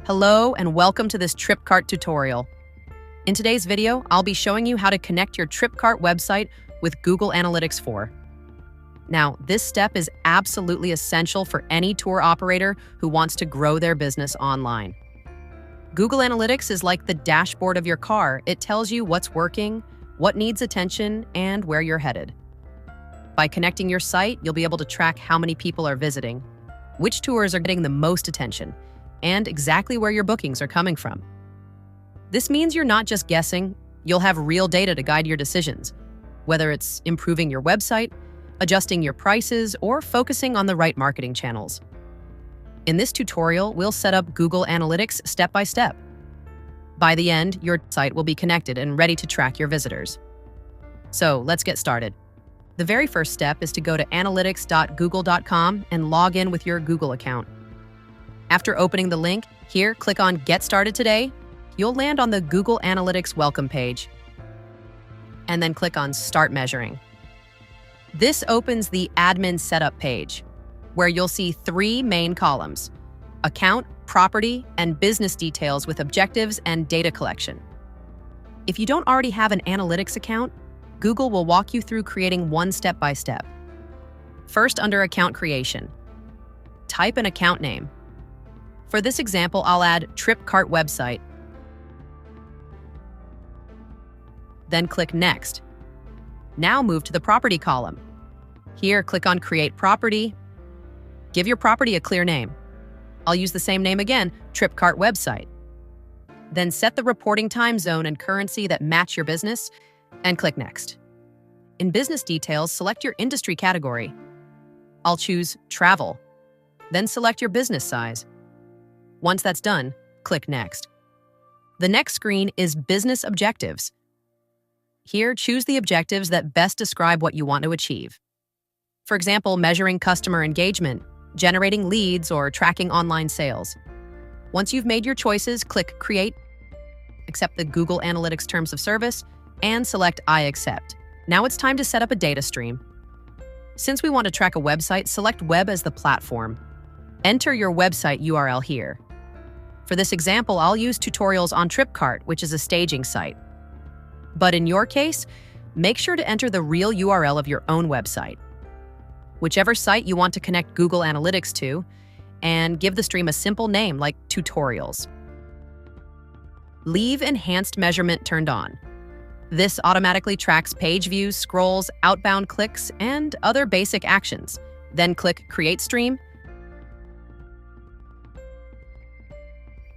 Hello and welcome to this Tripcart tutorial. In today's video, I'll be showing you how to connect your Tripcart website with Google Analytics 4. Now, this step is absolutely essential for any tour operator who wants to grow their business online. Google Analytics is like the dashboard of your car. It tells you what's working, what needs attention, and where you're headed. By connecting your site, you'll be able to track how many people are visiting, which tours are getting the most attention, and exactly where your bookings are coming from. This means you're not just guessing, you'll have real data to guide your decisions, whether it's improving your website, adjusting your prices, or focusing on the right marketing channels. In this tutorial, we'll set up Google Analytics step by step. By the end, your site will be connected and ready to track your visitors. So let's get started. The very first step is to go to analytics.google.com and log in with your Google account. After opening the link, here, click on Get Started Today. You'll land on the Google Analytics welcome page, and then click on Start Measuring. This opens the Admin Setup page, where you'll see three main columns: Account, Property, and Business Details with objectives and data collection. If you don't already have an analytics account, Google will walk you through creating one step by step. First, under Account Creation, type an account name. For this example, I'll add Tripcart website. Then click Next. Now move to the Property column. Here, click on Create Property. Give your property a clear name. I'll use the same name again, Tripcart website. Then set the reporting time zone and currency that match your business, and click Next. In Business Details, select your industry category. I'll choose Travel. Then select your business size. Once that's done, click Next. The next screen is Business Objectives. Here, choose the objectives that best describe what you want to achieve. For example, measuring customer engagement, generating leads, or tracking online sales. Once you've made your choices, click Create, accept the Google Analytics Terms of Service, and select I accept. Now it's time to set up a data stream. Since we want to track a website, select Web as the platform. Enter your website URL here. For this example, I'll use tutorials on Tripcart, which is a staging site. But in your case, make sure to enter the real URL of your own website, whichever site you want to connect Google Analytics to, and give the stream a simple name like Tutorials. Leave Enhanced Measurement turned on. This automatically tracks page views, scrolls, outbound clicks, and other basic actions. Then click Create Stream.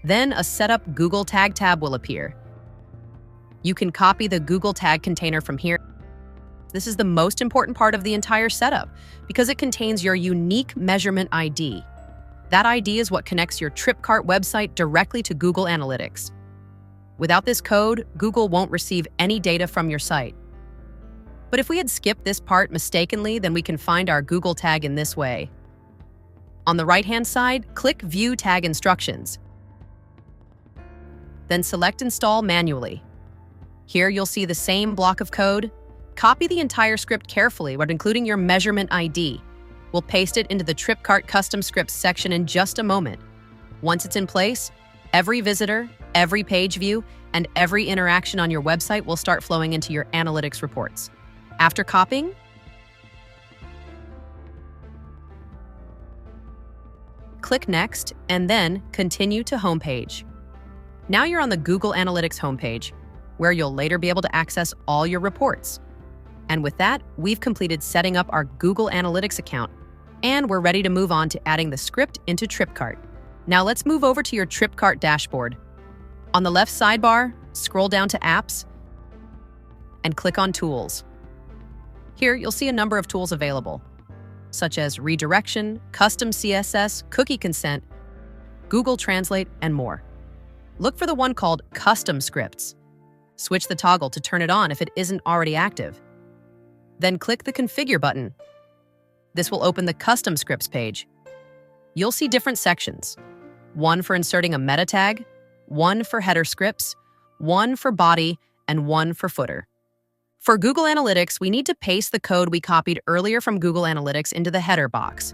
Then a Setup Google Tag tab will appear. You can copy the Google Tag container from here. This is the most important part of the entire setup because it contains your unique measurement ID. That ID is what connects your Tripcart website directly to Google Analytics. Without this code, Google won't receive any data from your site. But if we had skipped this part mistakenly, then we can find our Google tag in this way. On the right-hand side, click View Tag Instructions. Then select Install manually. Here you'll see the same block of code. Copy the entire script carefully, but including your measurement ID. We'll paste it into the Tripcart Custom Scripts section in just a moment. Once it's in place, every visitor, every page view, and every interaction on your website will start flowing into your analytics reports. After copying, click Next, and then continue to Homepage. Now you're on the Google Analytics homepage, where you'll later be able to access all your reports. And with that, we've completed setting up our Google Analytics account, and we're ready to move on to adding the script into Tripcart. Now let's move over to your Tripcart dashboard. On the left sidebar, scroll down to Apps, and click on Tools. Here, you'll see a number of tools available, such as redirection, custom CSS, cookie consent, Google Translate, and more. Look for the one called Custom Scripts. Switch the toggle to turn it on if it isn't already active. Then click the Configure button. This will open the Custom Scripts page. You'll see different sections. One for inserting a meta tag, one for header scripts, one for body, and one for footer. For Google Analytics, we need to paste the code we copied earlier from Google Analytics into the header box.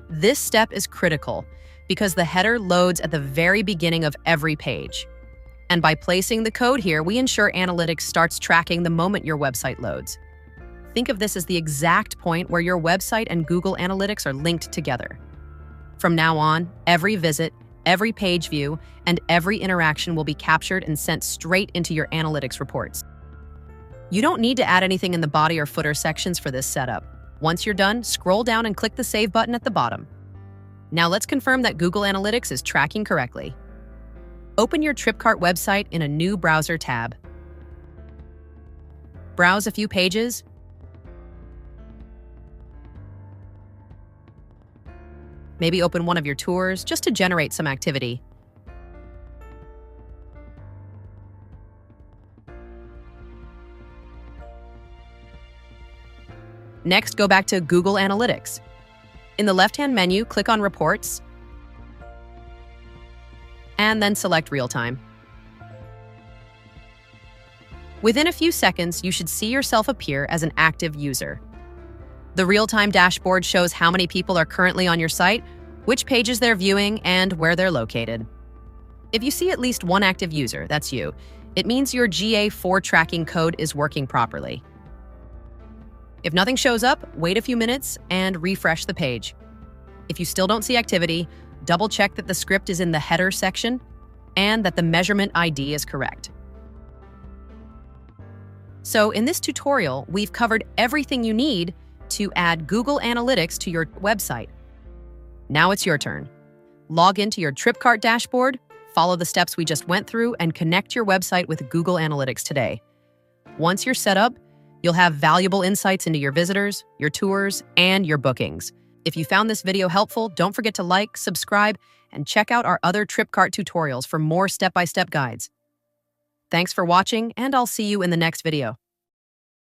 This step is critical because the header loads at the very beginning of every page. And by placing the code here, we ensure analytics starts tracking the moment your website loads. Think of this as the exact point where your website and Google Analytics are linked together. From now on, every visit, every page view, and every interaction will be captured and sent straight into your analytics reports. You don't need to add anything in the body or footer sections for this setup. Once you're done, scroll down and click the Save button at the bottom. Now let's confirm that Google Analytics is tracking correctly. Open your Tripcart website in a new browser tab. Browse a few pages. Maybe open one of your tours just to generate some activity. Next, go back to Google Analytics. In the left-hand menu, click on Reports, and then select Real Time. Within a few seconds, you should see yourself appear as an active user. The real-time dashboard shows how many people are currently on your site, which pages they're viewing, and where they're located. If you see at least one active user, that's you, it means your GA4 tracking code is working properly. If nothing shows up, wait a few minutes and refresh the page. If you still don't see activity, double-check that the script is in the header section and that the measurement ID is correct. So in this tutorial, we've covered everything you need to add Google Analytics to your website. Now it's your turn. Log into your Tripcart dashboard, follow the steps we just went through, and connect your website with Google Analytics today. Once you're set up, you'll have valuable insights into your visitors, your tours, and your bookings. If you found this video helpful, don't forget to like, subscribe, and check out our other Tripcart tutorials for more step-by-step guides. Thanks for watching, and I'll see you in the next video.